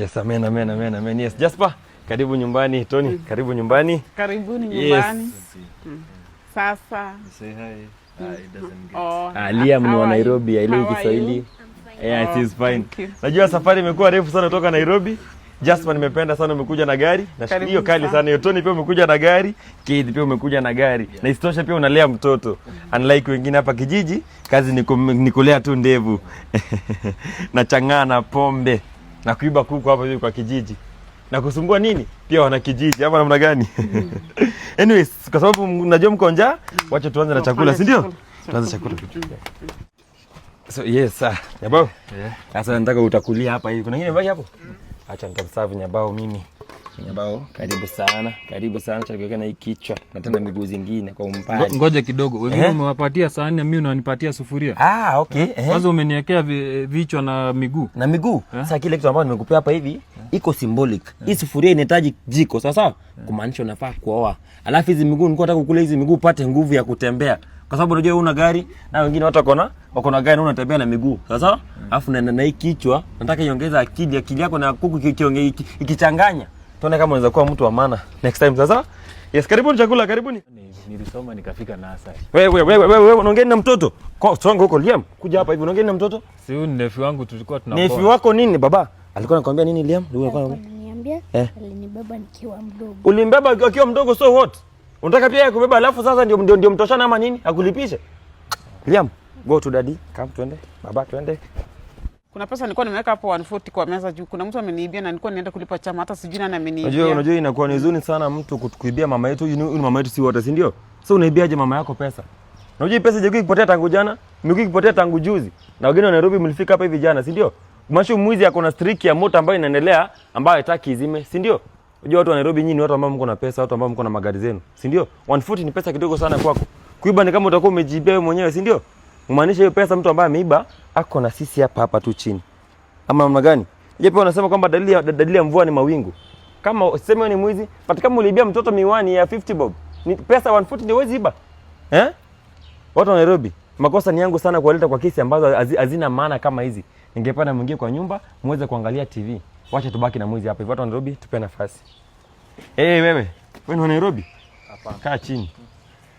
Yes, amen, amen, amen, amen. Yes, Jasper, karibu nyumbani. Tony, karibu nyumbani. Karibuni nyumbani. Yes. Sasa. Say hi. It doesn't get. Liam ni wa Nairobi, aelewi Kiswahili. Yeah, it is fine. Najua safari imekuwa refu sana kutoka Nairobi. Jasper, nimependa sana umekuja na gari. Na hiyo kali sana. Hiyo Tony pia umekuja na gari. Kid pia umekuja na gari. Na isitoshe pia unalea mtoto. Unlike wengine hapa kijiji, kazi ni kulea tu ndevu. Na chang'aa na pombe. Na kuiba kuku hapa hivi kwa kijiji. Na kusumbua nini? Pia wana kijiji. Hapa namna gani? Anyways, kwa sababu najua mko njaa, wacha tuanze na chakula, si ndio? Tuanze chakula. So yes, Nyabao. Sasa nataka utakulia hapa hivi. Kuna ngine baki hapo? Acha nitamserve Nyabao mimi. Nyabao, karibu sana. Karibu sana chakula na hii kichwa. Na tena miguu zingine kwa umbali. Ngoja kidogo. Wengine umewapatia sahani na mimi unanipatia sufuria. Okay. Kwanza umeniwekea vichwa na miguu. Na miguu. Sasa kile kitu ambacho nimekupea hapa hivi iko symbolic. Hii sufuria inahitaji jiko, sawa? Kumaanisha unafaa kuoa. Alafu hizi miguu nilikuwa nataka kukula hizi miguu upate nguvu ya kutembea. Kwa sababu unajua una gari na wengine watu wako na gari na unatembea na miguu. Sawa? Alafu na hii kichwa nataka iongeze akili yako na kuku ikichanganya. Tuone kama unaweza kuwa mtu wa maana next time. Sasa? Yes, karibuni chakula, karibuni. Nilisoma nikafika nasa. Wewe unaongea na mtoto? Songa huko Liam, kuja hapa hivi unaongea na mtoto? Si huyu nefi wangu tulikuwa tunapoa. Nefi wako nini baba? Alikuwa anakuambia nini Liam? Aliniambia alinibeba nikiwa mdogo. Ulimbeba akiwa mdogo, so what? Unataka pia yeye kubeba alafu sasa ndio mtoshana ama nini? Akulipishe. Liam, go to daddy. Come twende. Baba twende. Kuna pesa nilikuwa nimeweka hapo 140 kwa meza juu. Kuna mtu ameniibia na nilikuwa nienda kulipa chama hata sijui nani ameniibia. Unajua inakuwa ni huzuni sana mtu kuibia mama yetu. Huyu mama yetu si wote, si ndio? So unaibiaje mama yako pesa? Unajua pesa je ikipotea tangu jana, imekuwa ikipotea tangu juzi. Na wengine wa Nairobi mlifika hapa hivi jana, si ndio? Mashu mwizi yako na streak ya moto ambayo inaendelea ambayo haitaki izime, si ndio? Unajua watu wa Nairobi nyinyi watu ambao mko na pesa, watu ambao mko na magari zenu, si ndio? 140 ni pesa kidogo sana kwako. Kuiba ni kama utakuwa umejibia wewe mwenyewe, si ndio? Umaanisha hiyo pesa mtu ambaye ameiba ako na sisi hapa tu chini. Ama namna gani? Je, pia wanasema kwamba dalili ya mvua ni mawingu. Kama sema ni mwizi, pata kama uliibia mtoto miwani ya 50 bob. Ni pesa 140 ndio huwezi iba. Watu wa Nairobi, makosa ni yangu sana kuwaleta kwa kesi ambazo hazina maana kama hizi. Ningependa mwingie kwa nyumba, muweze kuangalia TV. Wacha tubaki na mwizi hapa. Watu wa Nairobi, tupe nafasi. Wewe ni wa Nairobi? Hapana. Kaa chini.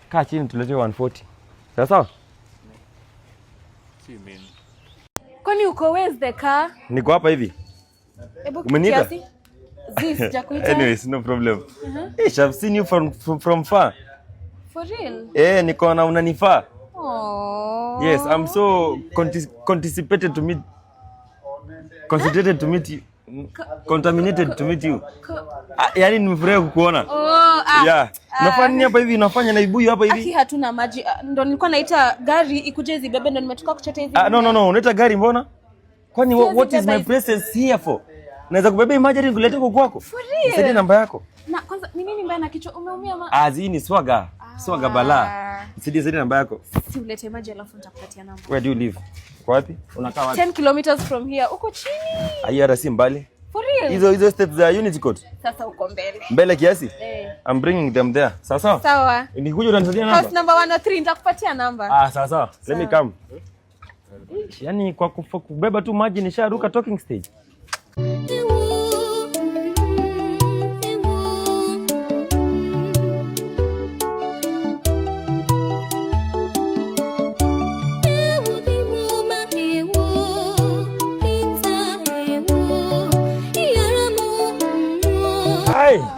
Kaa chini tuletee 140. Sawa sawa? Si mimi. Kwani uko where's the car? Niko hapa hivi. Umeniita? Sijakuita. Anyways, no problem. I've seen you from far. For real? Niko na unanifaa. Oh. Yes, I'm so constipated to meet. Concentrated to meet you. Contaminated to meet you. Yaani nimefurahi kukuona. Yeah. Unafanya nini hapa hivi? Unafanya na ibuyu hapa hivi? Aki hatuna maji. Ndo nilikuwa naita gari ikuje zibebe ndo nimetoka kuchota hivi. No. Unaita gari mbona? Kwani what is my presence here for? Naweza kubeba imagine nikuletee kwa kwako. For real? Nisaidie namba yako. Na kwanza ni nini mbaya na kichwa? Umeumia ma? Hii ni swaga. Swaga bala. Nisaidie namba yako. Si ulete maji alafu nitakupatia namba. Where do you live? Kwa wapi? Unakaa wapi? 10 kilometers from here. Uko chini. Hata si mbali. For real? Hizo steps za Unity Court. Sasa uko mbele. Mbele kiasi? I'm bringing them there. Sawa? Sawa. Nikuje utanisaidia namba? House number 103 nitakupatia namba. Sawa. Let me come. Yaani kwa kubeba tu maji nisharuka talking stage.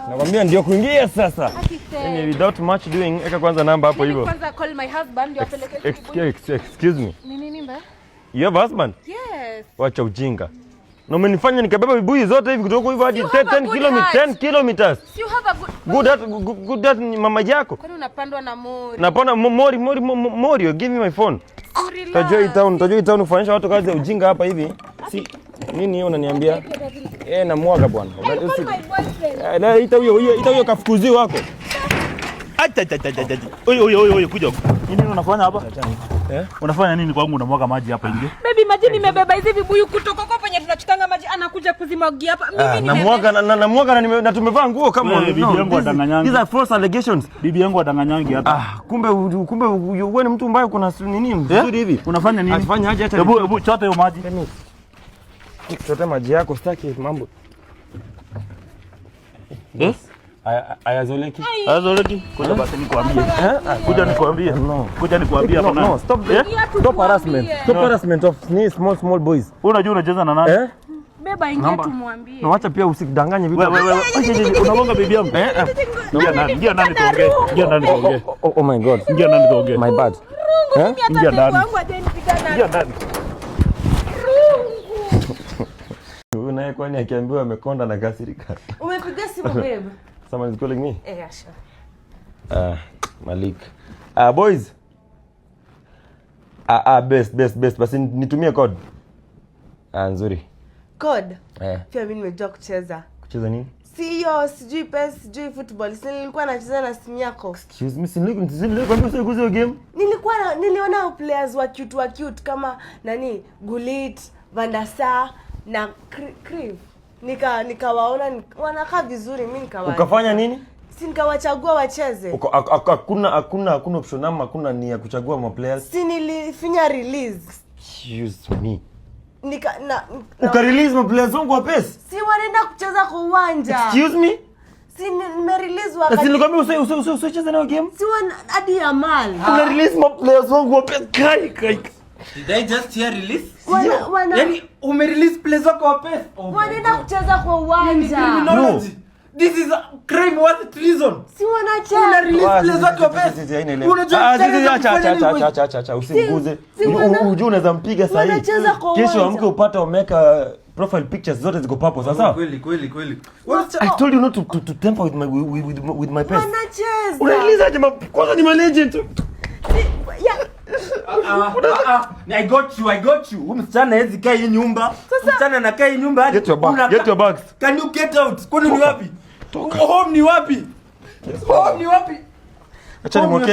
Nakwambia ndio kuingia sasa. Without much doing, eka kwanza namba hapo hivyo. Kwanza call my husband ndio apeleke. Excuse me. Nini mbaya? You have a husband? Yes. Wacha ujinga. Na umenifanya nikabeba vibuyu zote hivi kutoka hivyo hadi 10 kilometers. You have a good that ni mama yako. Kwani unapandwa na mori? Napanda mori, give me my phone. Tajoi town kufanyisha watu kazi ya ujinga hapa hivi. Si nini hiyo unaniambia? Namwaga bwana. Ita huyo kafukuzi wako. Oyo kuja. Nini unafanya hapa? Unafanya nini kwangu unamwaga maji hapa nje? Baby, maji nimebeba hizi vibuyu kutoka kwa penye tunachukanga maji anakuja kuzimwagia hapa. Mimi namwaga na tumevaa nguo kama bibi yangu adanganyangi. These are false allegations. Bibi yangu adanganyangi hata. Kumbe wewe ni mtu mbaya, kuna nini mzuri hivi? Unafanya nini? Afanya aje hata. Hebu chota hiyo maji. Chota maji yako, sitaki mambo. Ayazoleki. Azoleki. Kuja basi nikwambie. Kuja nikwambie. No. Kuja nikwambie hapa nani. No, stop harassment. Stop harassment of small boys. Wewe unajua unacheza na nani? Beba ingia tumwambie. Na wacha pia usikudanganye vitu. Wewe unagonga bibi yangu. Ingia ndani tuongee. Ingia ndani tuongee. Oh my god. Ingia ndani tuongee. My bad. Ingia ndani. Ingia ndani. Huyu naye kwani akiambiwa amekonda na kasirika. Umepiga simu babe? Someone is calling me. Yeah, sure. Malik. Boys. Best. Basi nitumie code. Nzuri. Code? Pia mimi nimejua kucheza. Kucheza nini? Sio, sijui PES, sijui football. Si nilikuwa nacheza na simu yako. Excuse me, nilikwambia usikuze hiyo game. Niliona players wa cute kama nani? Gullit, Van der Sar na Kriv. Nikawaona wanakaa vizuri, mimi nikawaona. Ukafanya nini? Si nikawachagua wacheze. Hakuna option ama hakuna ni ya kuchagua ma players. Si nilifinya release. Excuse me. Uka-release ma players wangu wa PES? Si wanaenda kucheza kwa uwanja. Excuse me? Si nime-release wakati. Si nilikwambia usicheze na game? Si hadi Yamal. Una release ma players wangu wa PES kai. Did I just hear release? Yaani ume-release players wako wa PES? Wanaenda kucheza kwa uwanja. No. This is a crime worth treason. Si wanacheza. Una release players wako wa PES? Acha usiguze. Unajua unaweza mpiga saa hii. Kesho amke upata umeka profile pictures zote ziko papo sasa. Kweli. I told you not to temper with my PES. Wanacheza. Unarelease aje kwanza ni my legend. I got you. Msichana hezi kaa hii nyumba. Msichana anakaa hii nyumba hadi. Get your bags. Can you get out? Kwani ni wapi? Home ni wapi?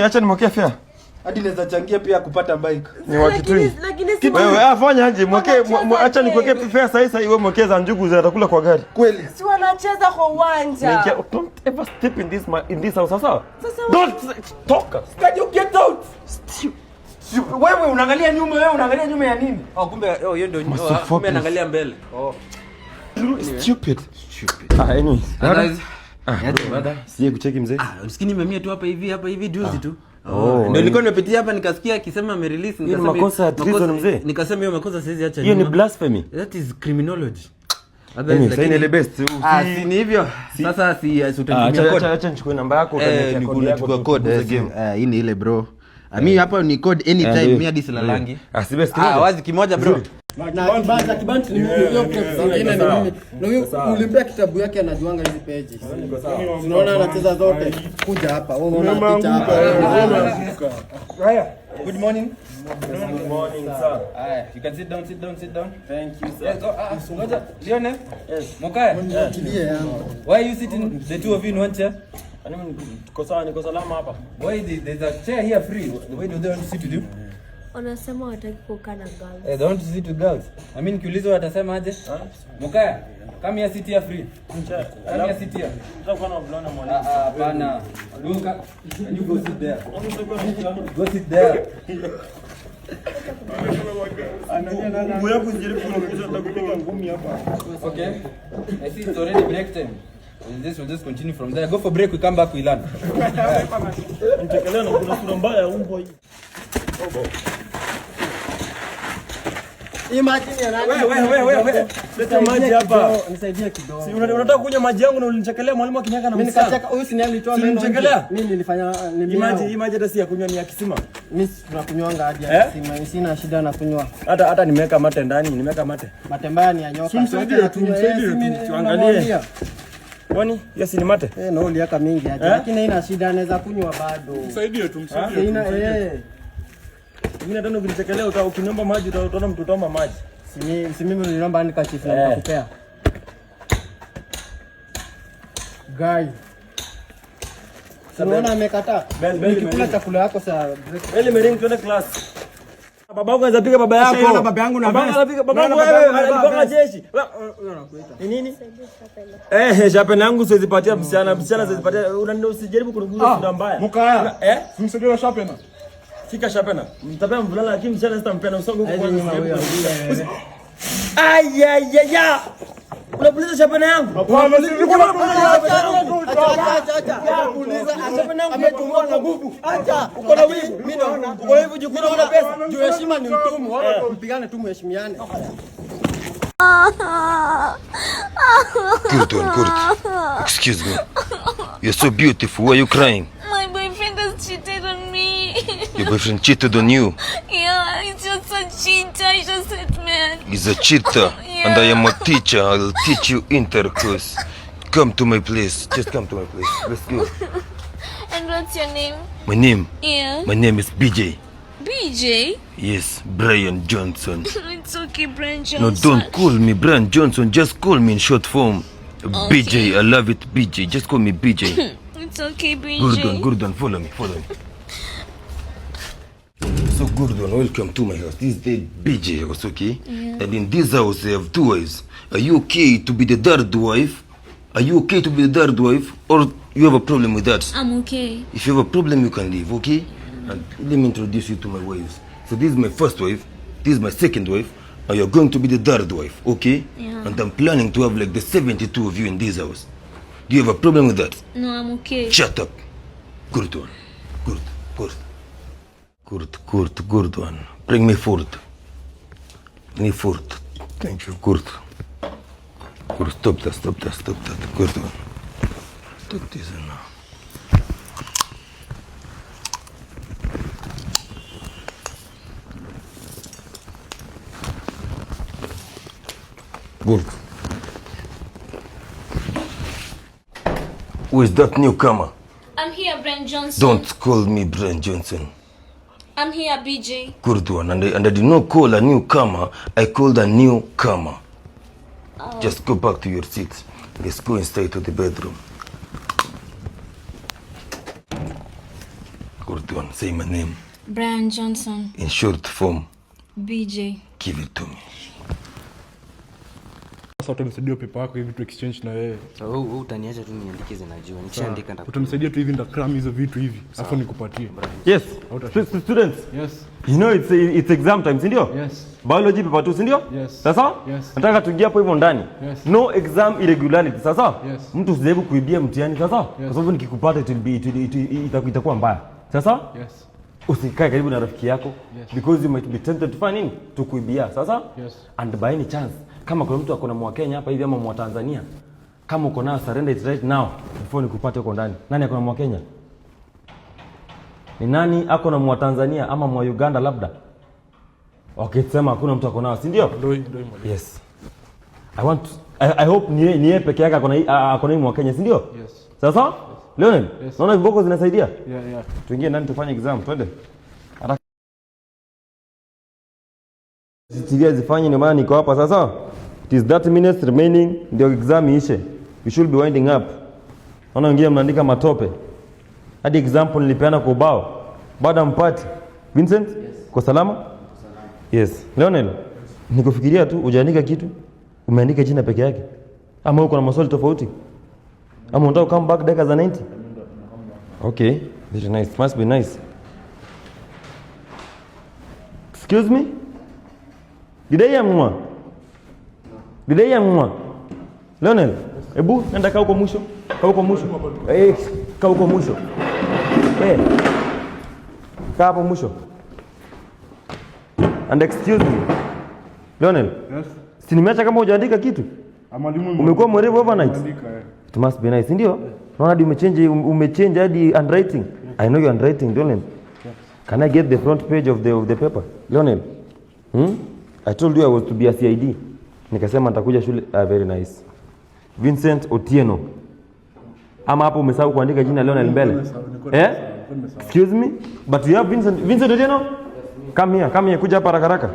Acha nimwekee fare. Hadi naweza changia pia kupata bike. Ni wakitui. Lakini Wewe afanya aje? Acha nikuwekee fare sasa wewe mwekee za njugu za atakula kwa gari. Kweli. si wanacheza kwa uwanja. Don't ever step in this house sasa. Don't talk. Can you get out? Wewe unaangalia nyuma ya nini? Kumbe hiyo ndio kumbe anaangalia mbele. Stupid. Anyway. Brother. Sije kucheki mzee. Usikini nimemia tu hapa hivi juzi tu. Ndio nilikuwa nimepitia hapa nikasikia akisema ame release nikasema hiyo makosa ya treason mzee. Nikasema hiyo makosa siwezi acha. Hiyo ni blasphemy. That is criminology. Sasa ile best. Si ni hivyo. Sasa si utatumia code. Acha nichukue namba yako utaniachia code game. Hii ni ile bro. Mimi hapa ni code anytime mimi hadi sila langi. Si best. Wazi kimoja bro. Na kibantu ni hiyo zingine ni mimi. Na huyo ulimpea kitabu yake anajuanga hizi pages. Unaona anacheza zote. Kuja hapa. Wewe unaona picha hapa. Haya. Good morning. Good morning sir. You can sit down. Thank you sir. Yes, ngoja. Lionel? Yes. Mokaya? Why are you sitting the two of you in one chair? Niko salama hapa. Why there's a chair here free? Why do they want to sit with you? Wanasema wataki kukaa na girls. They want to sit with girls. I mean kiulizo watasema aje? Mokaya, come here sit here free. Come here sit here. Tutakuwa na mvulana mwana. Hapana. Luka, you go sit there. Go sit there. Okay. I see it's already break time. We'll just continue from there. Go for break, we come back, we learn. Nitekelea na kuna sura mbaya umbo hii. Imagine ya nani? Wewe. Leta maji hapa. Nisaidie kidogo. Si unataka kunywa maji yangu na ulinichekelea mwalimu akinyaka na mimi msana. nikacheka huyu si alitoa meno. Unichekelea? Mimi nilifanya Hii maji hata si ya kunywa ni ya kisima. Mimi tunakunywanga hadi ya kisima. Sina shida na kunywa. Hata nimeweka mate ndani, Mate mbaya ni ya nyoka. Tumsaidie. Tuangalie. Kwani? Yes ni mate. Na uliaka mingi aje. Lakini haina shida anaweza kunywa bado. Tumsaidie. Haina Mimi nataka ukinichekelea ukiniomba maji utaona mtu utaomba maji. Si mimi niliomba nikachifu na nikakupea. Guy. Unaona amekataa. Nikikula chakula yako saa break. Beli mering tuende class. Baba yangu anapiga baba yako. Sasa baba yangu na baba anapiga baba yangu wewe alikuwa jeshi. Ni nini? Shapena yangu siwezi patia msichana siwezi patia usijaribu kuniguza sura mbaya. Mukaya. Simsaidia shapena. Fika shapena. Mtapea mvulana lakini msichana sitampea na usongo huko kwa nyuma. Unapuliza shapana yangu. Hapana, shapana yangu ametumwa na nguvu. Acha. Uko na wivu. Mimi ndo. Uko hivi jukuna una pesa. Juu heshima ni utumwa. Mpigane tu mheshimiane. Good. Excuse me. You're so beautiful. Why are you crying? My boyfriend has cheated on me. Your boyfriend cheated on you. Yeah, he's just a cheater. He's just a man. He's a cheater. Yeah. And I am a teacher. I'll teach you intercourse. Come to my place. Just come to my place. Let's go. And what's your name? My name? Yeah. My name is BJ. BJ? Yes, Brian Johnson. It's okay, Brian Johnson. No, don't call me Brian Johnson. Just call me in short form. Okay. BJ, I love it, BJ. Just call me BJ. It's okay, BJ. Gordon, follow me. So Gordon, welcome to my house. This is the BJ house, okay? Yeah. And in this house, I have two wives. Are you okay to be the third wife? Are you okay to be the third wife? Or you have a problem with that? I'm okay. If you have a problem, you can leave, okay? And let me introduce you to my wives. So this is my first wife. This is my second wife. And you're going to be the third wife, okay? Yeah. And I'm planning to have like the 72 of you in this house. Do you have a problem with that? No, I'm okay. Shut up. Good one. Good one. Bring me food. Thank you. Good. Stop that. Good one. Take this now. Good. Who is that newcomer? I'm here, Brian Johnson. Don't call me Brian Johnson. I'm here, BJ. Good one. And I did not call a newcomer. I called a newcomer. Oh. Just go back to your seats. Let's go inside to the bedroom. Good one. Say my name. Brian Johnson. In short form. BJ. Give it to me. Sasa utanisaidia pepa yako hivi tu exchange na wewe. So wewe utaniacha tu niandikize najua. Nikishaandika nitakupa. Utanisaidia tu hivi ndakram hizo vitu hivi. Afu nikupatie. Yes. Students. Yes. You know it's exam time, si ndio? Yes. Biology paper 2, si ndio? Yes. Sasa? Yes. Nataka tuingie hapo hivyo ndani. Yes. No exam irregularity. Sasa? Yes. Mtu usijaribu kuibia mtihani sasa? Kwa sababu nikikupata itakuwa mbaya. Sasa? Yes. Usikae karibu na rafiki yako. Yes. Because you might be tempted to find nini? Tukuibia. Sasa? Yes. And by any chance, kama kuna mtu akona mwa Kenya hapa hivi ama mwa Tanzania, kama uko nayo surrender it right now before nikupate huko ndani. Nani akona mwa Kenya? Ni nani akona mwa Tanzania ama mwa Uganda labda? Okay, sema hakuna mtu akona, si ndio? Ndio. Yes. I hope ni yeye peke yake akona mwa Kenya, si ndio? Yes. Sasa? Yes. Leonel, yes. Naona viboko zinasaidia? Yeah. Tuingie ndani tufanye exam, twende. Zitia zifanye ndio maana niko hapa sasa. It is 30 minutes remaining ndio exam iishe. We should be winding up. Naona wengine mnaandika matope. Hadi example nilipeana kwa ubao. Baada mpati. Vincent? Yes. Kwa salama? Yes. Leonel, nikufikiria tu hujaandika kitu. Umeandika jina peke yake. Ama uko na maswali tofauti? Ama unataka come back dakika za 90? Okay, very nice. Must be nice. Excuse me? Did I hear mwa? Leonel, ebu nenda kaa huko mwisho. Kaa huko mwisho. Kaa hapo mwisho. And excuse me. Leonel. Yes. Si nimeacha kama hujaandika kitu? Umekuwa mwerevu overnight? It must be nice, ndio? Naona hadi umechange hadi handwriting. I know your handwriting, Leonel. Can I get the front page of the paper? Leonel. I told you I was to be a CID. Nikasema nitakuja shule. Very nice. Vincent Otieno. Ama hapo umesahau kuandika jina Leonel mbele. Excuse me? But you have Vincent Otieno? Come here, kuja hapa haraka.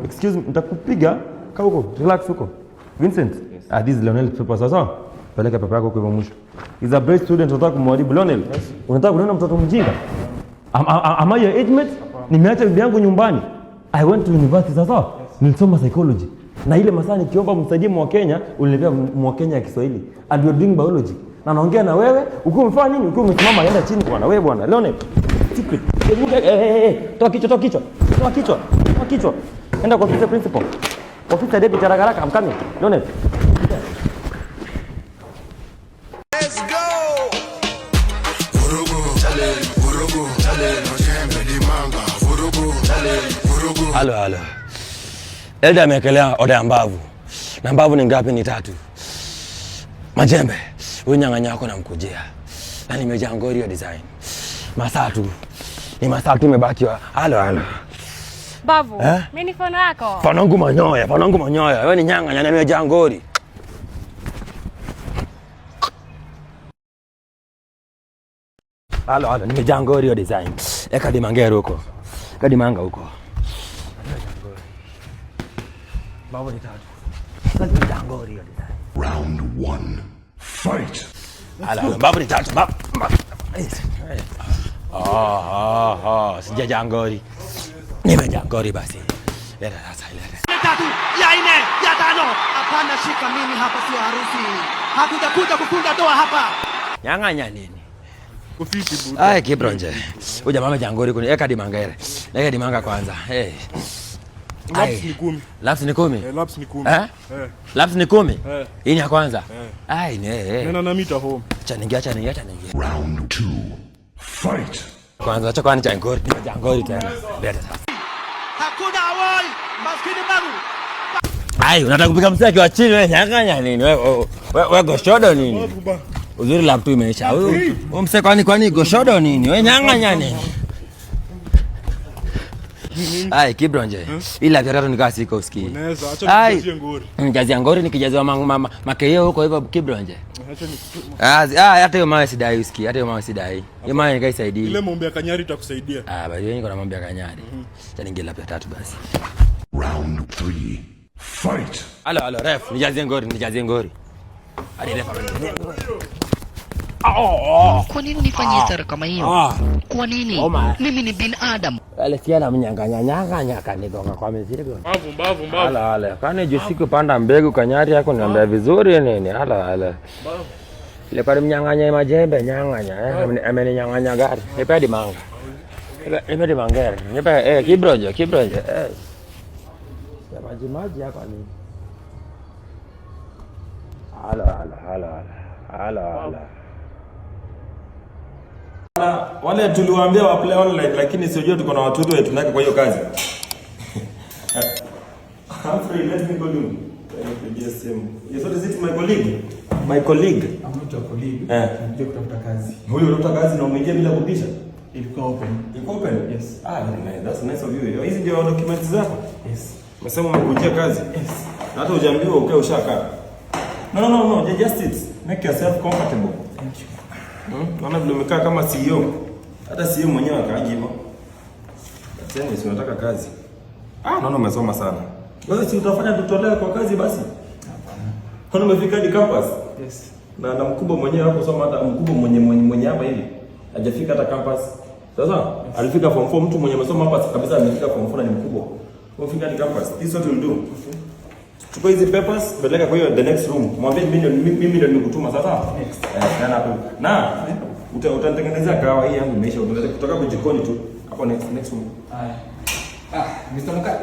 Excuse me, nitakupiga. Kaa huko, relax huko. Vincent, this is Leonel paper sasa. Peleka paper yako kwa mwisho. Is a bright student, unataka kumwaribu Leonel. Unataka kuona mtoto mjinga? Am I your age mate? Nimeacha bibi yangu nyumbani. I went to university sasa. Nilisoma psychology. Na ile masaa nikiomba msaidie mwa Kenya, uliniambia mwa Kenya ya Kiswahili. And you are doing biology. Na naongea na wewe, ukiwa umefanya nini? Ukiwa umesimama enda chini bwana. Wewe bwana, Leonel. Stupid. Toa kichwa. Enda kwa principal. Officer deputy haraka haraka, I'm coming. Don't it? Let's go. Vurugu, chale, vurugu, chale, majembe ni manga. Vurugu, chale, vurugu. Halo. Elda amekelea oda ya mbavu. Na mbavu ni ngapi? Ni 3. Majembe, wewe nyang'anya yako namkujia. Na nimejaa ngori ya design. Masaa tu. Ni masaa tu imebaki. Halo. Bavu, mimi ni fono yako. Panangu manyoya. Wewe ni nyang'anya na nimejaa ngori. Halo, nimejaa ngori ya design. Eka dimangero huko. Kadimanga huko. Babu ni 3. Nimejaa ngori ya design. Round 1. Fight. Halo, babu ni 3. Sijajaa ngori. Nimejaa ngori basi. Leta sasa. 3 ya 4 ya 5. Hapana, shika mimi hapa, sio harusi. Hatujakuja kufunga ndoa hapa. Nyang'anya nini? Kufiki buda. Ai Kibronje. Huyu jamaa amejaa ngori kuni. Eka dimangere. Eka dimanga kwanza. Laps ni 10. Laps ni 10? Laps ni 10. Laps ni 10? Hii ni ya kwanza? Ai Nena na mita home. Acha ningia. Round 2. Fight. Kwanza acha kwani cha ngori. Nimejaa ngori tena. Leta sasa. Hakuna awali. Maskini babu. Ai, unataka kupiga msaki wa chini wewe, nyang'anya nini? Wewe goshodo nini? Uzuri lap tu imeisha. Huyu msaki kwani goshodo nini? Wewe nyang'anya nini? Ai Kibronje. Ila viatu nikaa siko usikii. Unaweza acha nijazie ngori. Nijazie ngori nikijazwa makeo huko hivyo Kibronje. Hata hiyo mawe sidai usikii. Hata hiyo mawe sidai. Hiyo mawe nikaisaidii. Ile mombe ya Kanyari itakusaidia. Bado niko na mombe ya Kanyari. Acha ningie lap ya 3 basi. Round 3. Fight. Halo ref, nijazie ngori. Hadi ref amenijazie ngori. Kwa nini unifanyie stara kama hiyo? Kwa nini? Mimi ni binadamu. Wale siana mnyang'anya kanigonga kwa mizigo. Mbavu. Hala. Kwani juu siku panda mbegu Kanyari yako niambia vizuri nini? Hala. Ile pale mnyang'anya majembe nyang'anya. Ameninyang'anya gari. Nipe dimanga. Nipe dimangere. Nipe Kibronje. Ya maji hapa nini? Hala. Wale tuliwaambia wa play online lakini sio tuko na watoto wetu tunaka kwa hiyo kazi. Humphrey, let me call you. Yes, what is it, my colleague? My colleague. I'm not your colleague. Ndio kutafuta kazi. Huyo unatafuta kazi na umeingia bila kupisha? Ilikuwa open. Ilikuwa open? Yes. Very nice. That's nice of you. Hizi ndio documents zako? Yes. Umesema umekujia kazi? Yes. Hata hujaambiwa ukae ushakaa. No. Just sit. Make yourself comfortable. Thank you. Naona vile umekaa kama CEO. Hata CEO mwenyewe akaaje hivyo. Sasa si unataka kazi. Naona umesoma sana. Wewe si utafanya tutolewe kwa kazi basi? Hapana. Umefika hadi campus? Yes. Na mkubwa mwenyewe hapo soma hata mkubwa mwenye hapa hivi. Hajafika hata campus. Sasa alifika form 4 mtu mwenye amesoma hapa kabisa amefika form 4 na ni mkubwa. Umefika hadi campus. This is what we'll do. Chukua hizi papers, peleka kwa hiyo the next room. Mwambie mimi ndio nimekutuma sasa. Next. Na utatengenezea kahawa hii yangu imeisha. Unaweza kutoka kwa jikoni tu. Hapo next room. Mr. Muka.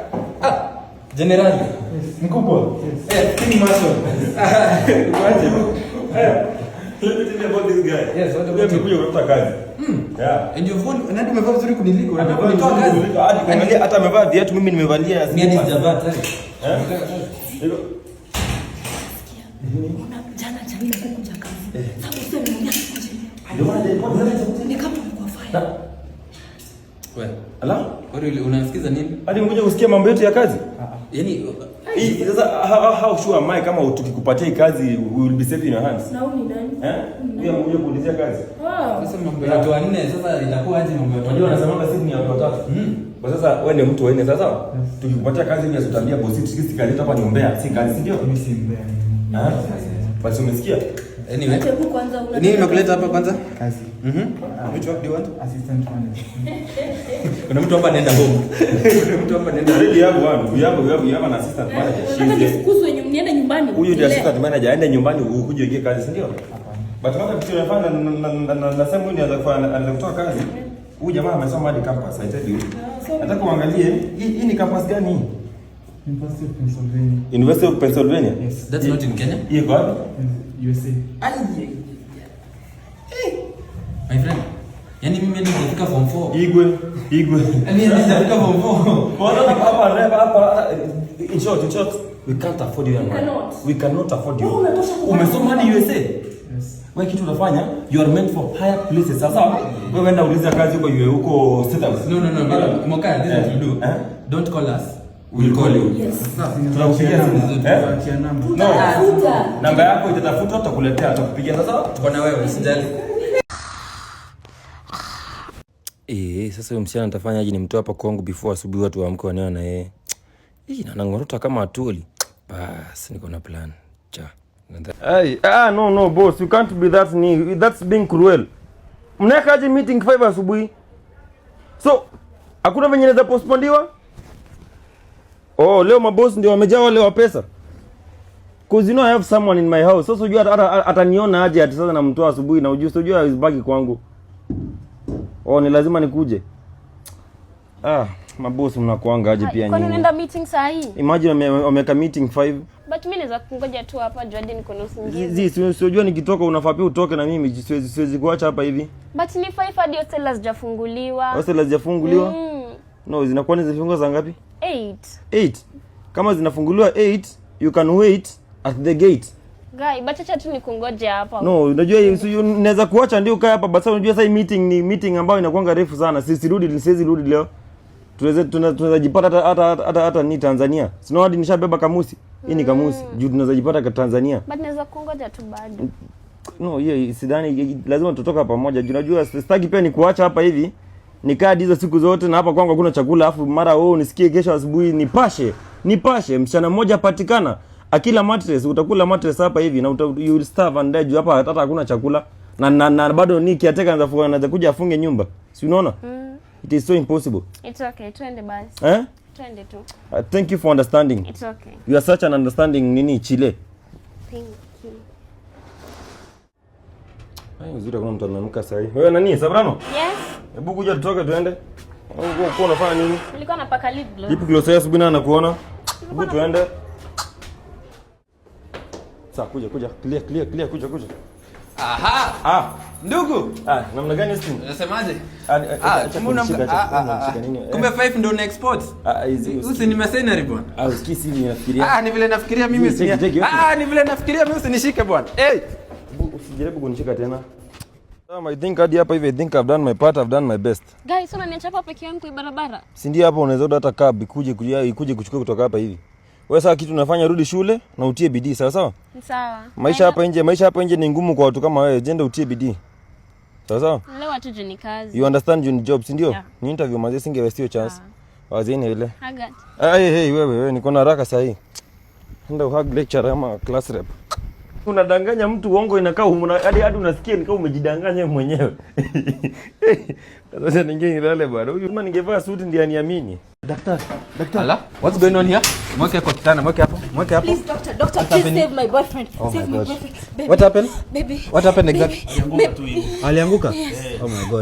General. Mkubwa. King Mason. Let me tell you about this guy. Yes, what about you? Kutafuta kazi. Yeah. And you've won, nani umevaa vizuri kuniliko? Unatoa kazi. Hadi kuangalia hata amevaa viatu mimi nimevalia. Mimi hadi sijavaa tayari. Jana Jamila kukuja kazi. Sasa useme ni kama mko fire. Wewe. Ala? Wewe unasikiza nini? Hadi ngoja usikie mambo yetu ya kazi. Yaani sasa how sure am I kama tukikupatia hii kazi we will be safe in your hands? Na uni nani? Wewe mmoja kuulizia kazi. Sasa mambo ya watu wanne sasa itakuwa aje mambo ya watu? Unajua wanasema sisi ni watu watatu. Kwa sasa wewe ni mtu wanne sasa. Tukikupatia kazi hivi asitambia bosi sisi kaleta hapa ni umbea, si kazi ndio? Mimi si mbea. Basi umesikia? Anyway. Nini nimekuleta hapa kwanza? Kazi. Which one do you want? Assistant manager. Kuna mtu hapa anaenda home. Kuna mtu hapa anaenda ready yangu wangu. You have an assistant manager. Nataka nifukuzwe mniende nyumbani. Huyu ndiye assistant manager aende nyumbani ukuje uingie kazi, si ndio? But kama kitu unafanya na sema huyu anaweza kutoa kazi. Huyu jamaa amesoma hadi campus, I tell you. Nataka uangalie hii ni campus gani? University of Pennsylvania. University of Pennsylvania? Yes. That's not in Kenya? Iko wapi? USA. My friend. Yaani mimi ndio nitafika form 4. Igwe. Yaani nitafika form 4. Kwanza hapa in short we can't afford you man. We cannot afford you. Umesoma hadi USA? Yes. Wewe kitu unafanya, you are meant for higher places. Sasa wewe enda uliza kazi huko State House. No. Moka, this is what you do. Don't call us. We'll call you. Yes. Tunakupigia simu. Tunakupatia namba. No. Namba yako itatafutwa, tutakuletea, tutakupigia sasa. Tuko na wewe, usijali. Sasa huyo msichana nitafanyaje nimtoe hapa kwangu before asubuhi watu waamke wanaona na yeye. Na nangorota kama atuli. Bas niko na plan. Cha. No boss, you can't be that near. That's being cruel. Mnakaje meeting 5 asubuhi? So, hakuna venye inaweza postpondiwa? Leo maboss ndio wamejaa wale wa pesa. Cause you know I have someone in my house. Sasa unajua ataniona aje ati sasa namtoa asubuhi na unajua isibaki kwangu. Ni lazima nikuje. Maboss mnakuanga aje pia nyinyi. Kwani unaenda meeting saa hii? Imagine wameka meeting 5. But mimi naweza kungoja tu hapa juu hadi niko na usingizi. Unajua nikitoka unafaa pia utoke na mimi siwezi kuacha hapa hivi. But ni 5 hadi hostel hazijafunguliwa. Hostel hazijafunguliwa? No, zinakuwa ni zifungwa saa ngapi? 8. Kama zinafunguliwa 8, you can wait at the gate. Guy, but acha tu nikungoje hapa. No, unajua unaweza kuacha ndio ukae hapa but unajua sasa meeting ni meeting ambayo inakuanga refu sana. Siwezi rudi leo. Tunaweza jipata hata ni Tanzania. Sino hadi nishabeba kamusi. Hii ni kamusi. Juu tunaweza jipata kwa Tanzania. But naweza kungoja tu bado. No, sidhani lazima tutoka pamoja. Unajua sitaki pia nikuacha hapa hivi. Nikaa hizo siku zote na hapa kwangu hakuna chakula afu mara unisikie kesho asubuhi nipashe mchana mmoja patikana. Akila mattress utakula mattress hapa hivi na you will starve and die hapa hata hakuna chakula. Na bado nikiateka anaweza kuja afunge nyumba. Si unaona? It is so impossible. It's okay. Twende basi. Twende tu. Thank you for understanding. It's okay. You are such an understanding Chile. Thank you. Uzuri kuna mtu anaamka sasa hivi. Wewe nani? Sabrano? Yes. Hebu kuja tutoke tuende. Uko unafanya nini? Nilikuwa napaka lip gloss. Lip gloss ya asubuhi na kuona. Hebu tuende. Sasa kuja. Clear kuja. Aha. Ndugu. Namna gani simu? Unasemaje? Kumbe 5 ndio na export. Usi ni mercenary bwana. Usikii simu nafikiria. Ni vile nafikiria mimi ni vile nafikiria mimi usinishike bwana. Usijaribu kunishika tena. I think hadi hapa hivi I think I've done my part, I've done my best. Guys, unaniacha hapa peke yangu kwa barabara? Si ndio hapa unaweza hata cab ikuje kuchukua kutoka hapa hivi. Wewe sasa kitu unafanya rudi shule na utie bidii, sawa sawa? Sawa. Maisha hapa nje ni ngumu kwa watu kama wewe, jenda utie bidii. Sawa sawa? Leo watu ni kazi. You understand your job, si ndio? Yeah. Ni interview maze singewestio chance. Wazeni ile. Hagat. Hey wewe niko na haraka sasa hii. Ndio hug lecture ama class rep. Unadanganya mtu uongo inakaa hadi unasikia nikao umejidanganya mwenyewe. Sasa ninge nilale bwana. Huyu kama ningevaa suti ndiye aniamini. Daktari. Ala, what's going on here? Mweke kwa kitanda, mweke hapo. Please doctor, please save my boyfriend. Save my boyfriend. What happened? Baby. What happened exactly? Alianguka? Yes. Oh my God.